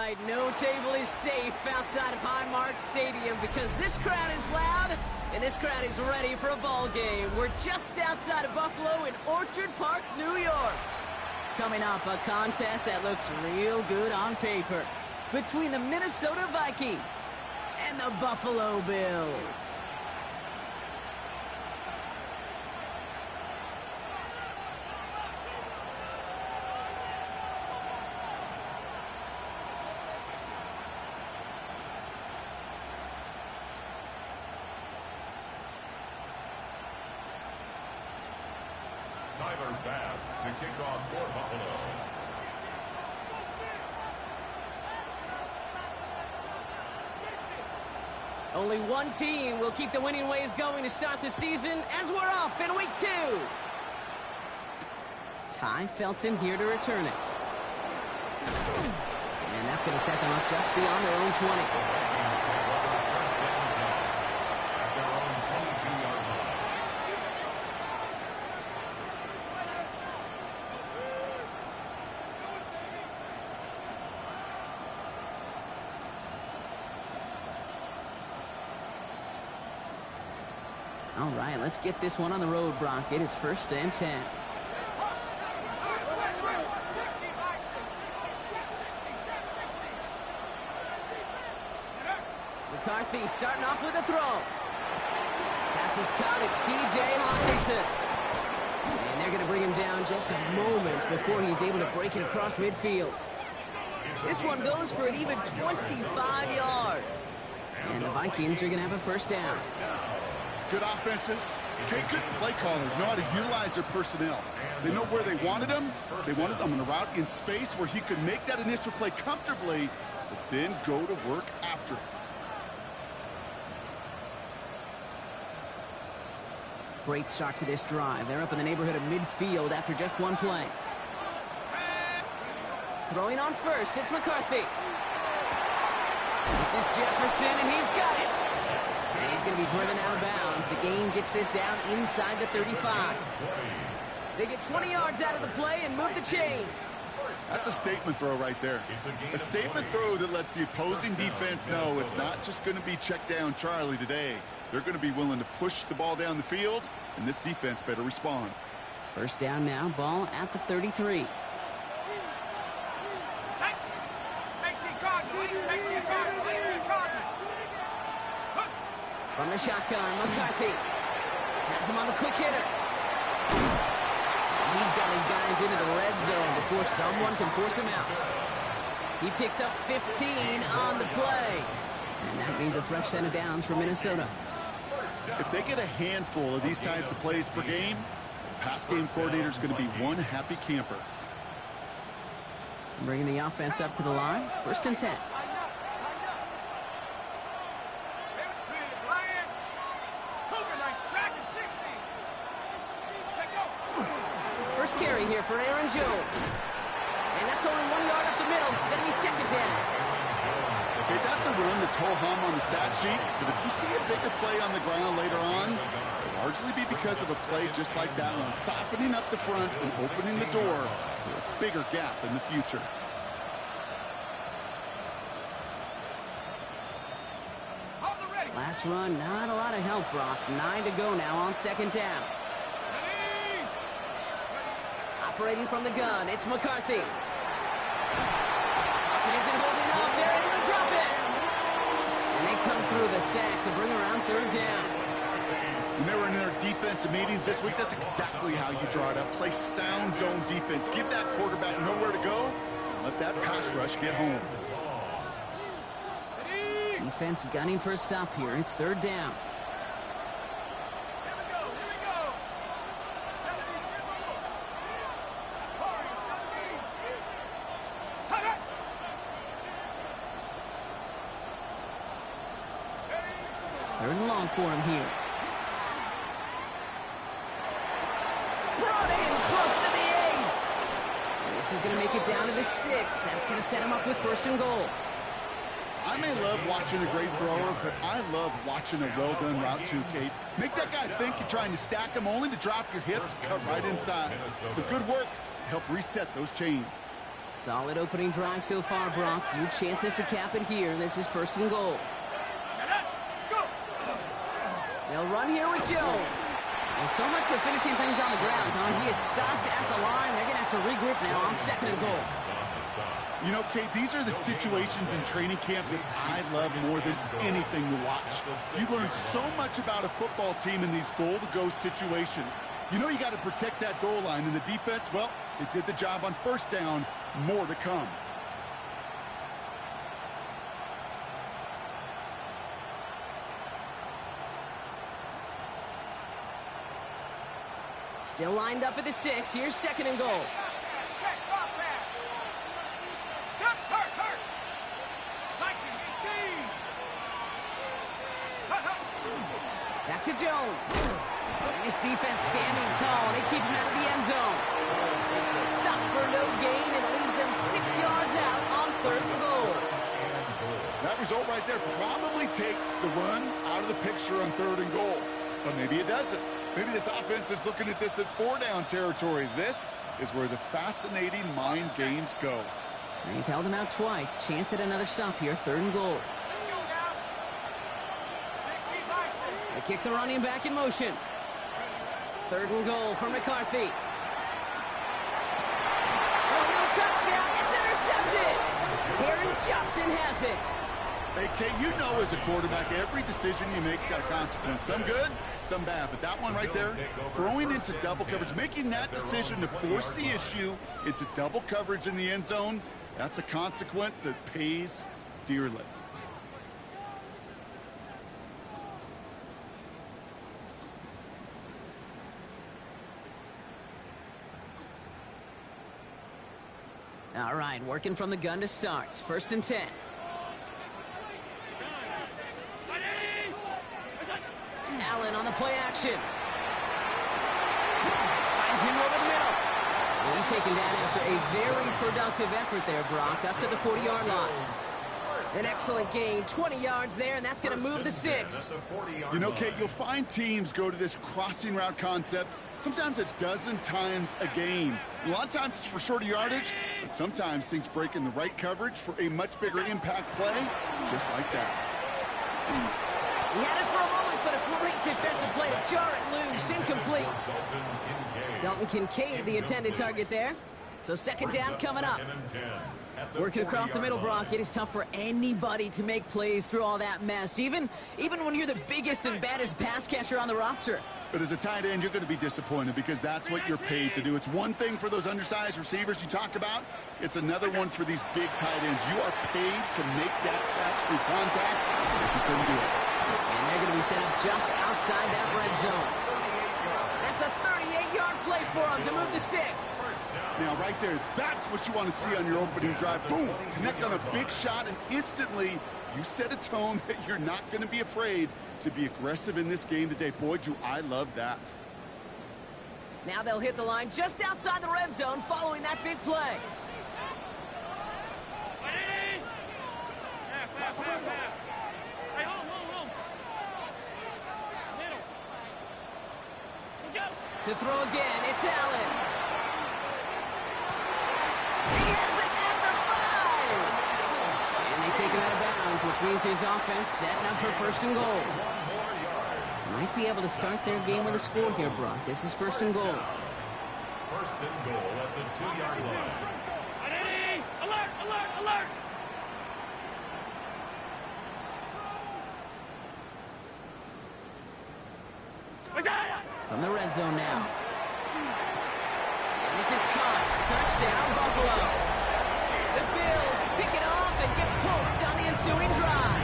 right, no table is safe outside of Highmark Stadium because this crowd is loud and this crowd is ready for a ball game. We're just outside of Buffalo in Orchard Park, New York. Coming up, a contest that looks real good on paper between the Minnesota Vikings and the Buffalo Bills. To kick off for Buffalo. Only one team will keep the winning ways going to start the season as we're off in week 2. Ty Felton here to return it. And that's going to set them up just beyond their own 20. All right, let's get this one on the road, Brock. It is 1st and 10. McCarthy starting off with a throw. Pass is caught. It's T.J. Hawkinson. And they're going to bring him down just a moment before he's able to break it across midfield. This one goes for an even 25 yards. And the Vikings are going to have a 1st down. Good offenses, good play callers, know how to utilize their personnel. They know where they wanted them. They wanted them on a route in space where he could make that initial play comfortably, but then go to work after it. Great start to this drive. They're up in the neighborhood of midfield after just one play. Throwing on first, it's McCarthy. This is Jefferson, and he's got it. And he's going to be driven out of bounds. The gain gets this down inside the 35. They get 20 yards out of the play and move the chains. That's a statement throw right there. A statement throw that lets the opposing defense know it's not just going to be check down Charlie today. They're going to be willing to push the ball down the field, and this defense better respond. 1st down now, ball at the 33. From the shotgun, McCarthy has him on the quick hitter. He's got his guys into the red zone before someone can force him out. He picks up 15 on the play. And that means a fresh set of downs for Minnesota. If they get a handful of these types of plays per game, the pass game coordinator is going to be one happy camper. Bringing the offense up to the line. 1st and 10. First carry here for Aaron Jones. And that's only 1 yard up the middle. Going to be 2nd down. Okay, that's a run that's ho-hum on the stat sheet, but if you see a bigger play on the ground later on, it'll largely be because of a play just like that one, softening up the front and opening the door for a bigger gap in the future. Last run, not a lot of help, Brock. 9 to go now on 2nd down. Operating from the gun, it's McCarthy. It isn't holding up. They're able to drop it. And they come through the sack to bring around 3rd down. When they were in their defensive meetings this week, that's exactly how you draw it up. Play sound zone defense. Give that quarterback nowhere to go. And let that pass rush get home. Defense gunning for a stop here. It's 3rd down. Third and long for him here. Brought in close to the 8. And this is going to make it down to the 6. That's going to set him up with 1st and goal. I may love watching a great thrower, but I love watching a well-done route too, Kate. Make that guy think you're trying to stack him only to drop your hips and cut right inside. Some good work to help reset those chains. Solid opening drive so far, Brock. Few chances to cap it here. This is 1st and goal. They'll run here with Jones. Well, so much for finishing things on the ground, huh? He is stopped at the line. They're going to have to regroup now on 2nd and goal. You know, Kate, these are the situations in training camp that I love more than anything to watch. You learn so much about a football team in these goal-to-go situations. You know you got to protect that goal line, and the defense, well, they did the job on 1st down. More to come. Still lined up at the 6. Here's 2nd and goal. Back to Jones. And his defense standing tall. They keep him out of the end zone. Stops for no gain and leaves them 6 yards out on 3rd and goal. That result right there probably takes the run out of the picture on 3rd and goal. But maybe it doesn't. Maybe this offense is looking at this at 4-down territory. This is where the fascinating mind games go. They've held him out twice. Chance at another stop here. 3rd and goal. They kick the running back in motion. 3rd and goal for McCarthy. Oh, no touchdown. It's intercepted. Taron Johnson has it. Hey, Kate, you know as a quarterback, every decision you make's got a consequence. Some good, some bad. But that one right there, throwing into double coverage, making that decision to force the issue into double coverage in the end zone, that's a consequence that pays dearly. All right, working from the gun to start. 1st and 10. Allen on the play action. Finds him over the middle. And he's taken down after a very productive effort there, Brock, up to the 40-yard line. An excellent gain, 20 yards there, and that's going to move the sticks. You know, Kate, you'll find teams go to this crossing route concept sometimes a dozen times a game. A lot of times it's for shorter yardage, but sometimes things break in the right coverage for a much bigger impact play, just like that. He had it for a moment, but a great defensive play to jar it loose, incomplete. Dalton Kincaid, the intended target there. So 2nd down coming up. Working across the middle, Brock. It is tough for anybody to make plays through all that mess, even when you're the biggest and baddest pass catcher on the roster. But as a tight end, you're going to be disappointed because that's what you're paid to do. It's one thing for those undersized receivers you talk about. It's another one for these big tight ends. You are paid to make that catch through contact. You couldn't do it. And they're going to be set up just outside that red zone. That's a 38-yard play for them to move the sticks. Now, right there, that's what you want to see on your opening drive. Boom, connect on a big shot, and instantly you set a tone that you're not going to be afraid to be aggressive in this game today. Boy, do I love that. Now they'll hit the line just outside the red zone following that big play. To throw again, it's Allen. He has it at the 5. And they take him out of bounds, which means his offense setting up for 1st and goal. Might be able to start their game with a score here, Brock. This is 1st and goal. 1st and goal at the 2-yard line. Alert, alert, alert! From the red zone now. And this is caught. Touchdown, Buffalo. The Bills pick it off and get points on the ensuing drive.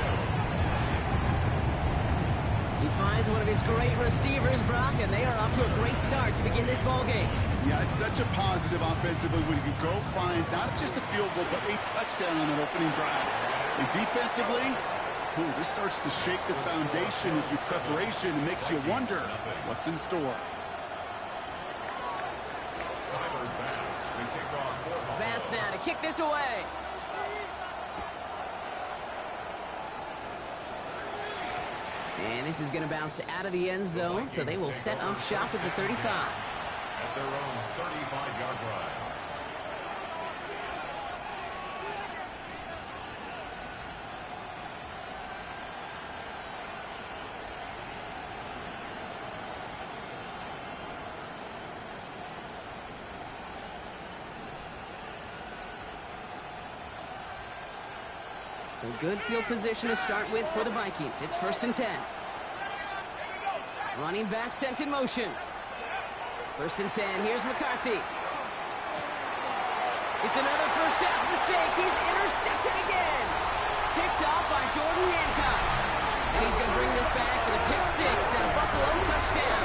He finds one of his great receivers, Brock, and they are off to a great start to begin this ball game. Yeah, it's such a positive offensively when you go find not just a field goal, but a touchdown on that opening drive. And defensively, this starts to shake the foundation of your preparation and makes you wonder what's in store. Bass now to kick this away. And this is going to bounce out of the end zone, so they will set up shop at the 35. At their own 35-yard line. So good field position to start with for the Vikings. It's 1st and 10. Running back sent in motion. 1st and 10. Here's McCarthy. It's another first half mistake. He's intercepted again. Picked off by Jordan Hancock. And he's going to bring this back with a pick 6 and a Buffalo touchdown.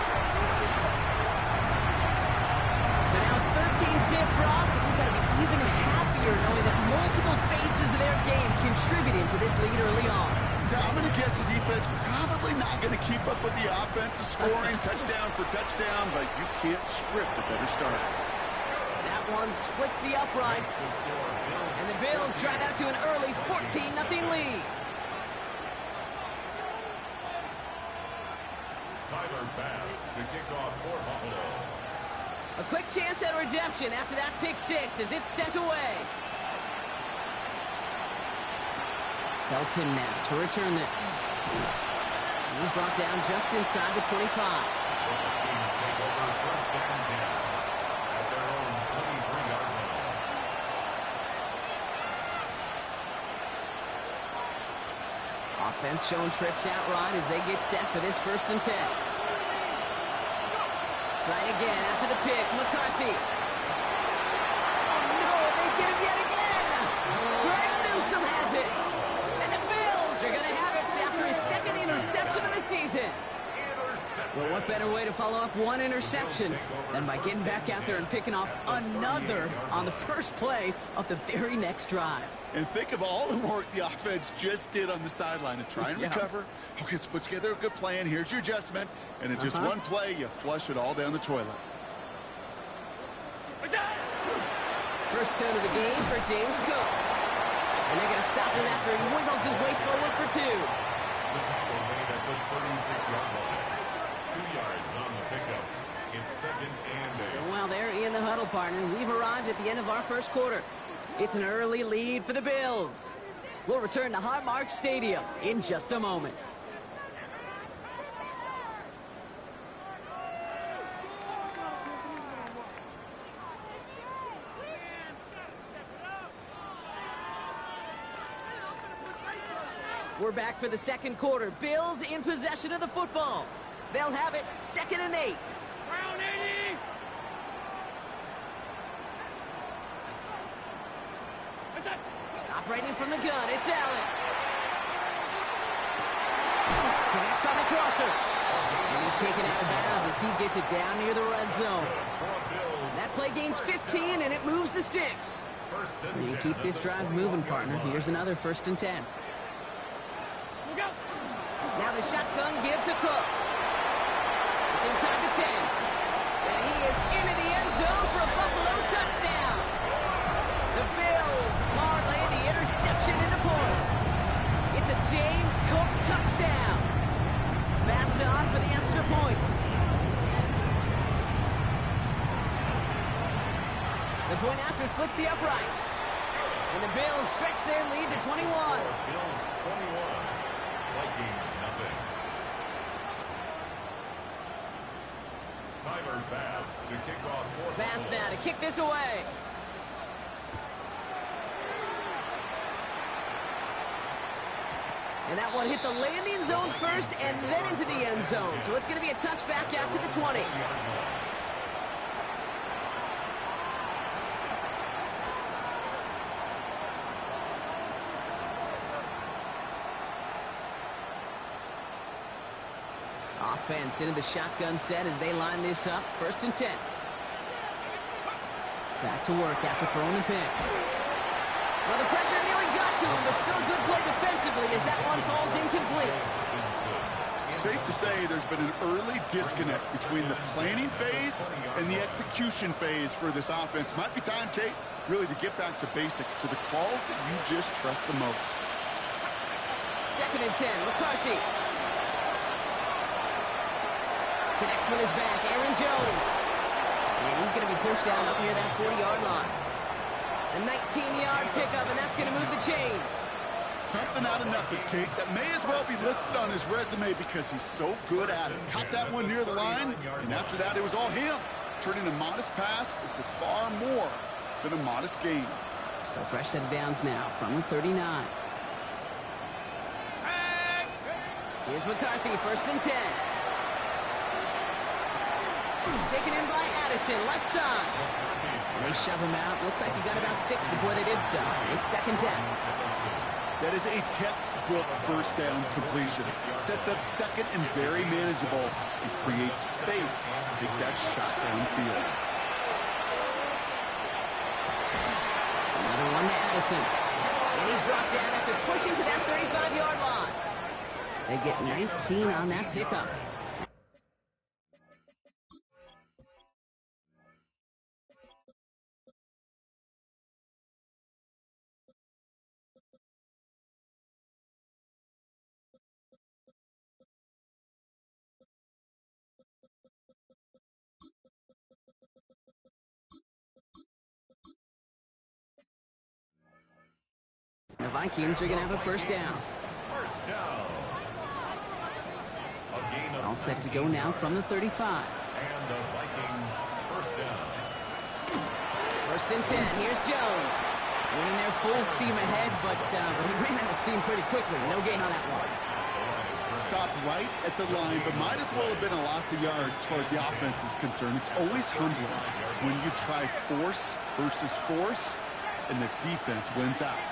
So now it's 13-zip, Brock. They've got to be even happier knowing that multiple phases of their game contributing to this lead early on. I'm going to guess the defense probably not going to keep up with the offensive scoring touchdown for touchdown, but you can't script a better start. That one splits the uprights. And the Bills drive out to an early 14-0 lead. Tyler Bass to kick off for Buffalo. A quick chance at redemption after that pick 6 as it's sent away. Felton now to return this. He's brought down just inside the 25. Vikings take over 1st and 10 at their own 23-yard line. Offense showing trips out right as they get set for this 1st and 10. Trying again after the pick, McCarthy. Oh no, they get him yet again! Greg Newsome has it! And the Bills are going to have it after his 2nd interception of the season. Well, what better way to follow up one interception than by getting back out there and picking off another on the first play of the very next drive. And think of all the work the offense just did on the sideline to try and recover. Okay, let's put together a good plan. Here's your adjustment. And in just one play, you flush it all down the toilet. First turn of the game for James Cook. And they're going to stop him after he wiggles his way forward for 2. The tackle made at the 36-yard line. 2 yards on the pickup. It's 2nd and 8. So while they're in the huddle, partner, we've arrived at the end of our first quarter. It's an early lead for the Bills. We'll return to Highmark Stadium in just a moment. We're back for the 2nd quarter. Bills in possession of the football. They'll have it 2nd and 8. Round 80. Operating from the gun, it's Allen. Connects on the crosser. And he's taken out of bounds as he gets it down near the red zone. That play gains 15, and it moves the sticks. You keep this drive moving, partner. Here's another 1st and 10. Now the shotgun give to Cook. It's inside the 10. And he is into the end zone for a Buffalo touchdown. The Bills parlay the interception into points. It's a James Cook touchdown. Bass on for the extra point. The point after splits the uprights. And the Bills stretch their lead to 21. Bills 21. Vikings nothing. Tyler Bass to kick off for Bass now to kick this away. And that one hit the landing zone first and then into the end zone. So it's going to be a touchback out to the 20. Offense into the shotgun set as they line this up. 1st and 10. Back to work after throwing the pick. Well, the pressure nearly got to him, but still good play defensively as that one falls incomplete. Safe to say there's been an early disconnect between the planning phase and the execution phase for this offense. Might be time, Kate, really to get back to basics, to the calls that you just trust the most. 2nd and 10, McCarthy. Connects with his back, Aaron Jones. And he's going to be pushed down up near that 40-yard line. A 19-yard pickup, and that's going to move the chains. Something out of nothing, Kate, that may as well be listed on his resume because he's so good at it. Caught that one near the line, and after that, it was all him. Turning a modest pass into far more than a modest gain. So fresh set of downs now from the 39. Here's McCarthy, 1st and 10. Taken in by Addison, left side. And they shove him out. Looks like he got about 6 before they did so. It's 2nd down. That is a textbook 1st down completion. Sets up 2nd and very manageable and creates space to take that shot downfield. Another one to Addison. And he's brought down after pushing to that 35-yard line. They get 19 on that pickup. The Vikings are going to have a 1st down. First down. A gain of All set to go now from the 35. And the Vikings 1st down. 1st and 10. Here's Jones. Winning their full steam ahead, but he ran out of steam pretty quickly. No gain on that one. Stopped right at the line, but might as well have been a loss of yards as far as the offense is concerned. It's always humbling when you try force versus force, and the defense wins out.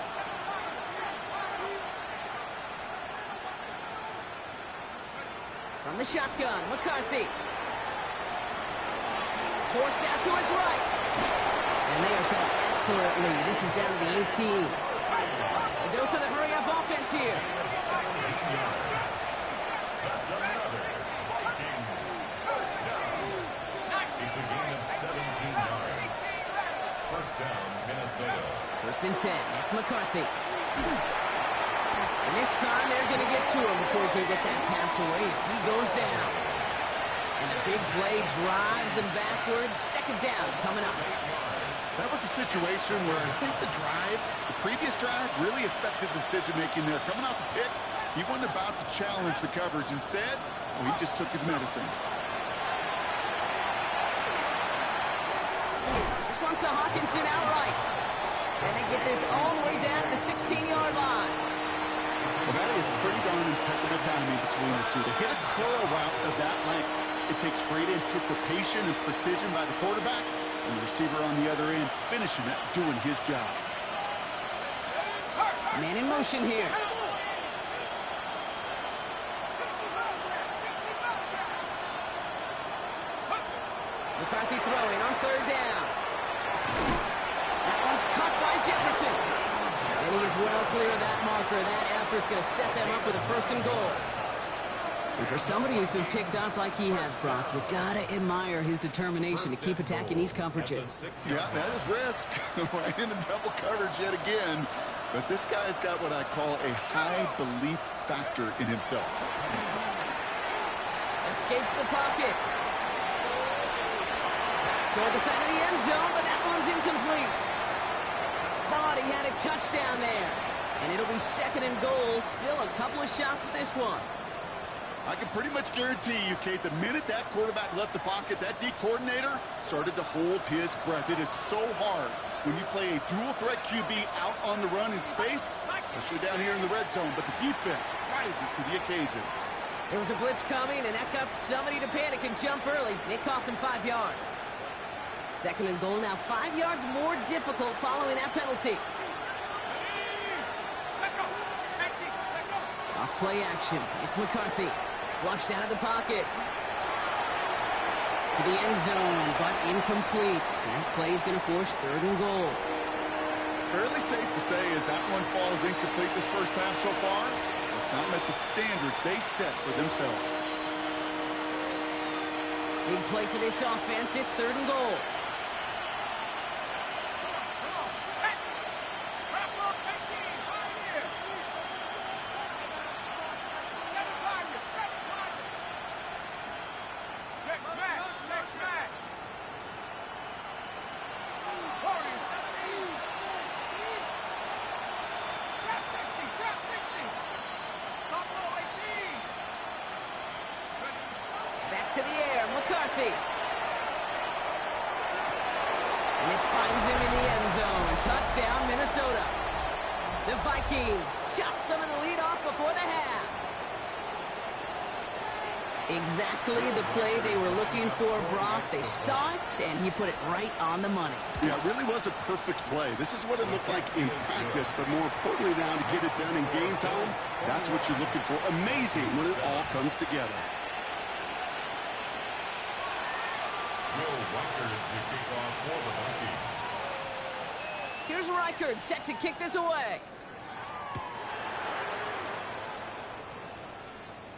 From the shotgun, McCarthy. Forced out to his right. And they are set up excellently. This is down to the 18. A dose of the hurry-up offense here. That's another Vikings 1st down. It's a gain of 17 yards. 1st down, Minnesota. 1st and 10. It's McCarthy. And this time they're going to get to him before he can get that pass away as he goes down. And the big play drives them backwards. 2nd down coming up. That was a situation where I think the previous drive, really affected decision-making there. Coming off a pick, he wasn't about to challenge the coverage. Instead, he just took his medicine. This one's to Hawkinson outright. And they get this all the way down to the 16-yard line. Well, that is pretty darn impeccable timing between the two. To hit a curl route of that length, it takes great anticipation and precision by the quarterback, and the receiver on the other end finishing it, doing his job. Man in motion here. McCarthy throwing on 3rd down. That one's caught by Jefferson. And he is well clear of that marker. That effort's going to set them up with a 1st and goal. And for somebody who's been picked off like he has, Brock, you got to admire his determination to keep attacking these coverages. Yeah, that is risk. In the double coverage yet again. But this guy's got what I call a high belief factor in himself. Escapes the pocket. Toward the side of the end zone, but that one's incomplete. Thought he had a touchdown there. And it'll be 2nd and goal. Still a couple of shots at this one. I can pretty much guarantee you, Kate, the minute that quarterback left the pocket, that D coordinator started to hold his breath. It is so hard when you play a dual-threat QB out on the run in space, especially down here in the red zone, but the defense rises to the occasion. There was a blitz coming, and that got somebody to panic and jump early. It cost him 5 yards. 2nd and goal now, 5 yards more difficult following that penalty. Off play action. It's McCarthy. Flushed out of the pocket. To the end zone, but incomplete. That play is going to force 3rd and goal. Fairly safe to say as that one falls incomplete this first half so far, it's not met the standard they set for themselves. Big play for this offense. It's 3rd and goal. To the air, McCarthy. And this finds him in the end zone. Touchdown, Minnesota. The Vikings chop some of the lead off before the half. Exactly the play they were looking for, Brock. They saw it, and he put it right on the money. Yeah, it really was a perfect play. This is what it looked like in practice, but more importantly now, to get it done in game time, that's what you're looking for. Amazing when it all comes together. Will Reichert is the kickoff for the Vikings. Here's Reichert set to kick this away.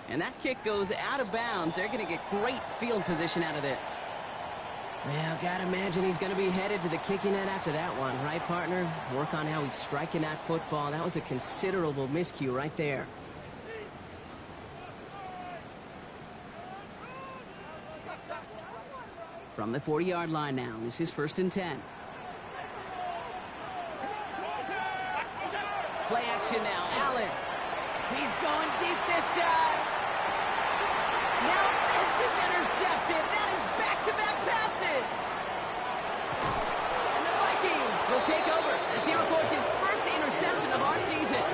And that kick goes out of bounds. They're going to get great field position out of this. Well, gotta imagine he's going to be headed to the kicking net after that one, right, partner? Work on how he's striking that football. That was a considerable miscue right there. From the 40-yard line now, this is 1st and 10. Play action now, Allen. He's going deep this time. Now this is intercepted. That is back-to-back passes. And the Vikings will take over as he records his first interception of our season.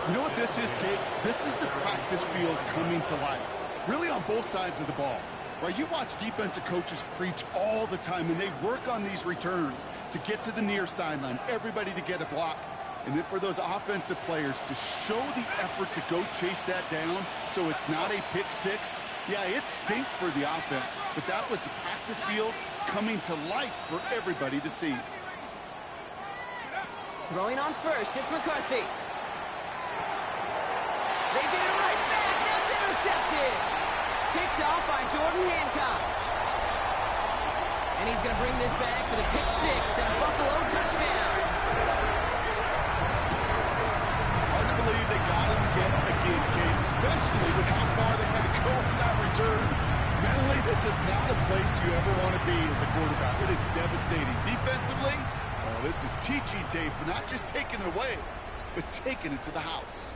You know what this is, Kate? This is the practice field coming to life. Really on both sides of the ball. Right, you watch defensive coaches preach all the time, and they work on these returns to get to the near sideline, everybody to get a block. And then for those offensive players to show the effort to go chase that down so it's not a pick six, yeah, it stinks for the offense. But that was the practice field coming to life for everybody to see. Throwing on first, it's McCarthy. They get it right back. That's intercepted. Picked off by Jordan Hancock. And he's going to bring this back for the pick six and a Buffalo touchdown. Hard to believe they got him yet again, Kate, especially with how far they had to go on that return. Mentally, this is not a place you ever want to be as a quarterback. It is devastating. Defensively, well, this is teaching tape for not just taking it away, but taking it to the house.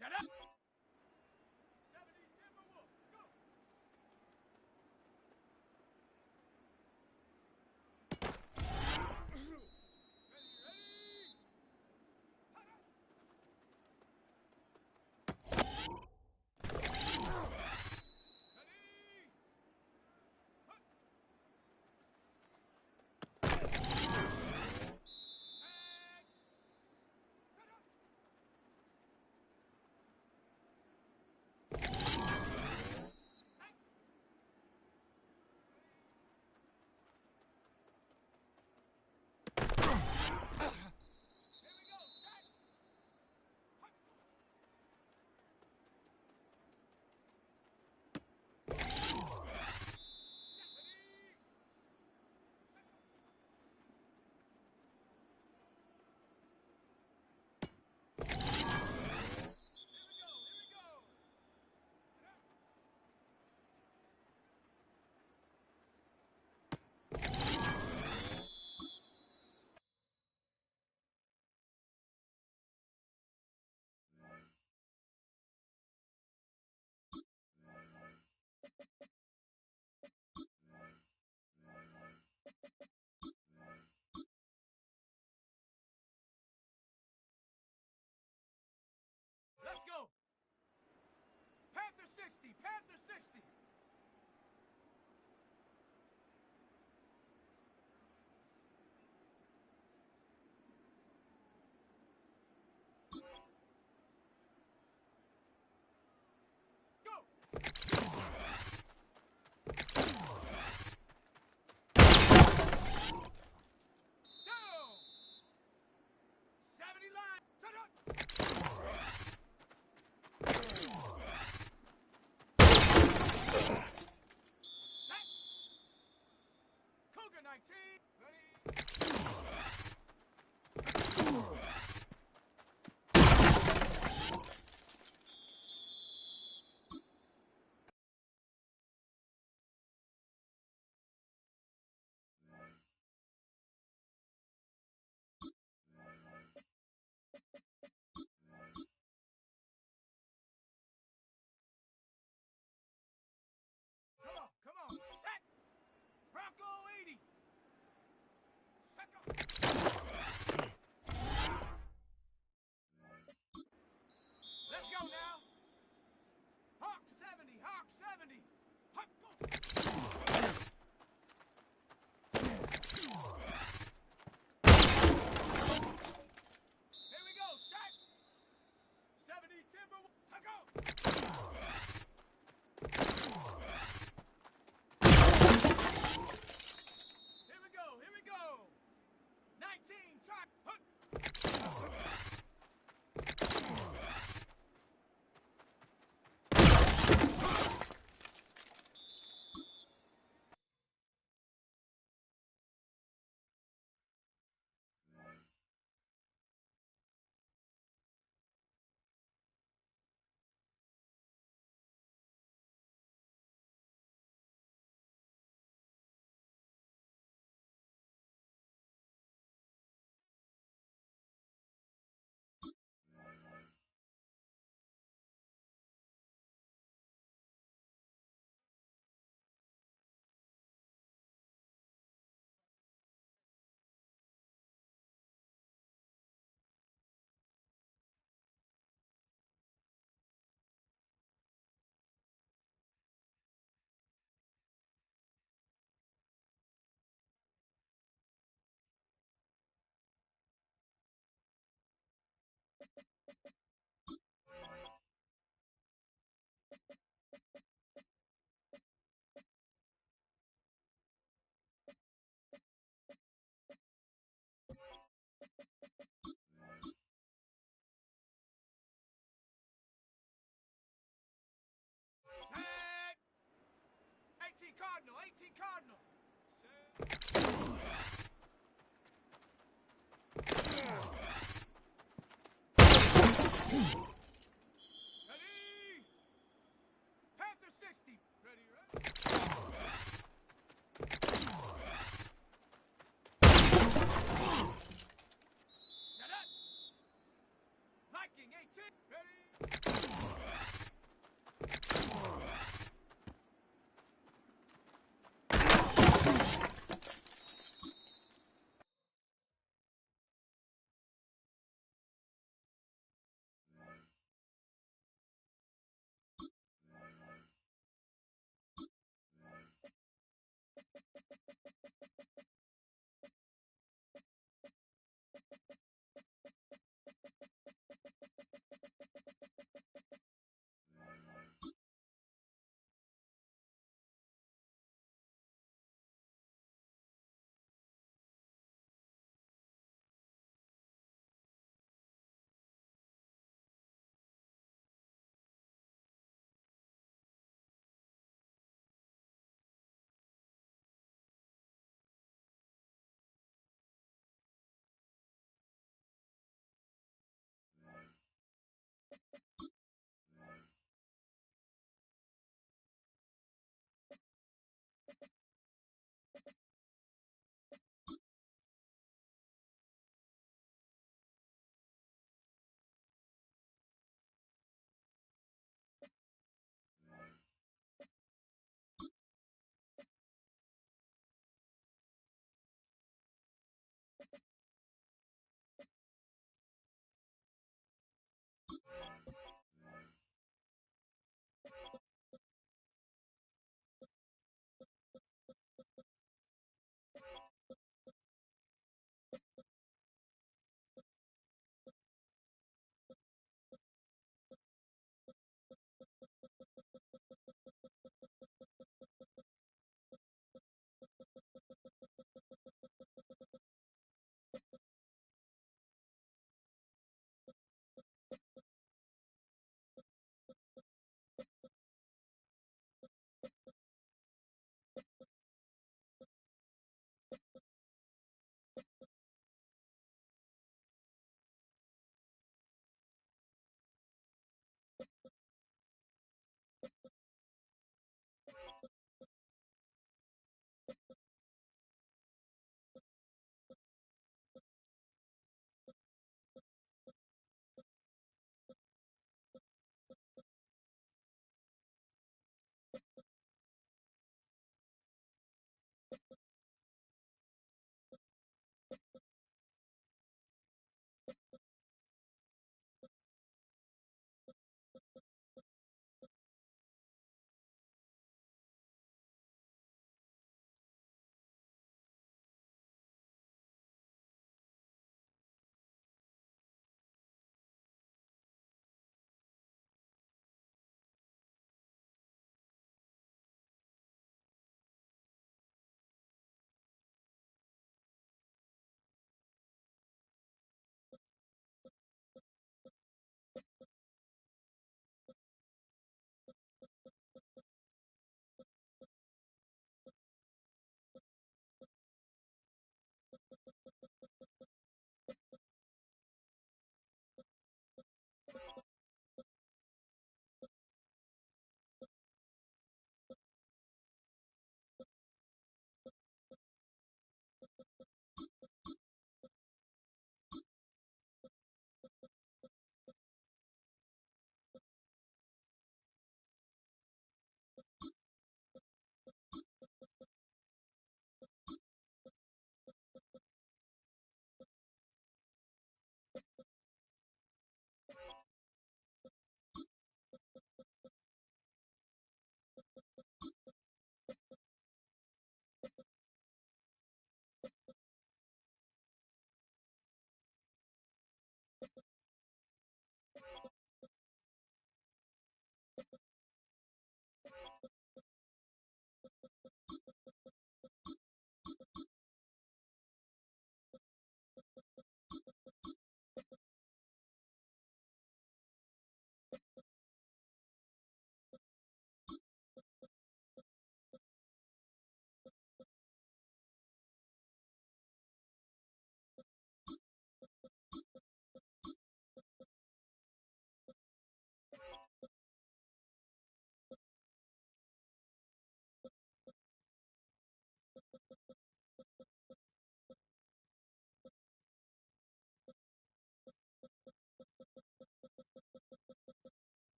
Set up. 70 Timberwolves. Go. Let's go. Panther 60. Panther 60. Come on, set! Bronco 80! Second! Let's go now! Hawk 70! Hawk 70! Hawk, go! Here we go, set! 70 Timber, go! Here we go. 19, try. Set! 18 Cardinal, 18 Cardinal. Ready? Panther 60. Ready, ready. Set up. Like Marking 18. Ready?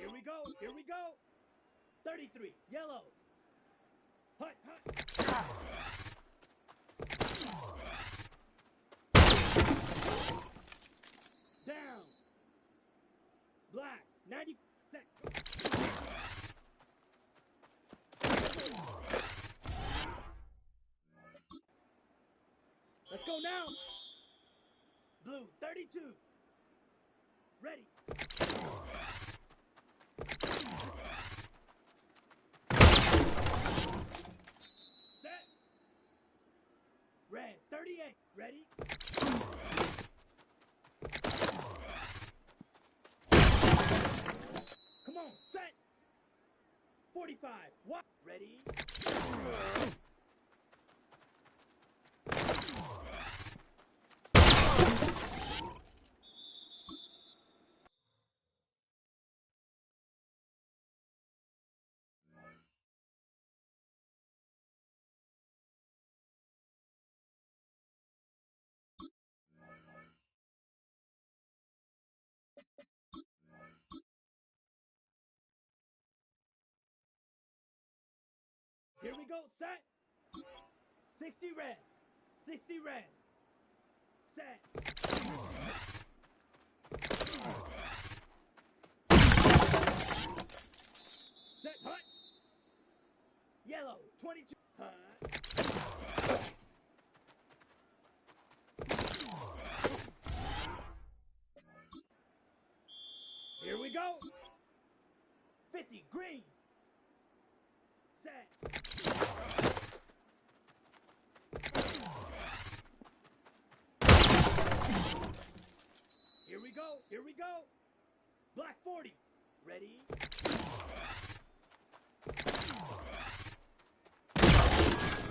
Here we go. Here we go. 33. Yellow. Hut, hut. Down. Black. 90 seconds. Let's go now. Blue. 32. Ready. Set. Red. 38. Ready. drive. What? Ready? Here we go, set. 60 red. 60 red. Set. Set, hut. Yellow, 22. Hut. Here we go. 50, green. Set. Here we go. Here we go. Black 40. Ready?